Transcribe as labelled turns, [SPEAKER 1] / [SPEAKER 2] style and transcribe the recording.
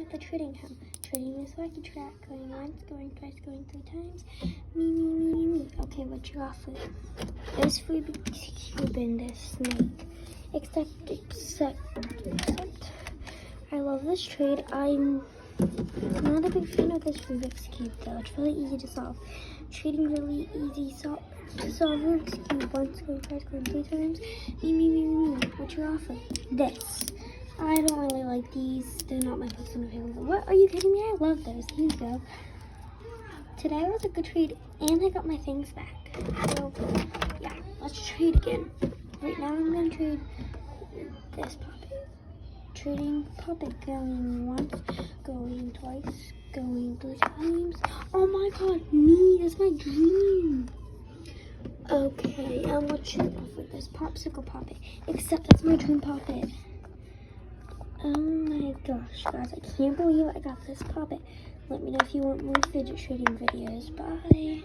[SPEAKER 1] like the trading hub. Trading this lucky track, going once, going twice, going 3 times. Me. Okay, what you offer? This Rubik's Cube and this snake. Except. I love this trade. I'm not a big fan of this Rubik's Cube though. It's really easy to solve. Trading really easy to solve Rubik's Cube. Once, going twice, going 3 times. Me. What you offer? This. I don't really like these. They're not my personal favorite. What? Are you kidding me? I love those. Here you go. Today was a good trade, and I got my things back. So, yeah, let's trade again. Right now, I'm going to trade this puppet. Trading puppet, going once, going twice, going 3 times. Oh my god, me, that's my dream. Okay, what should I offer this popsicle puppet? Except that's my dream puppet. Oh my gosh, guys, I can't believe I got this puppet. Let me know if you want more fidget trading videos. Bye.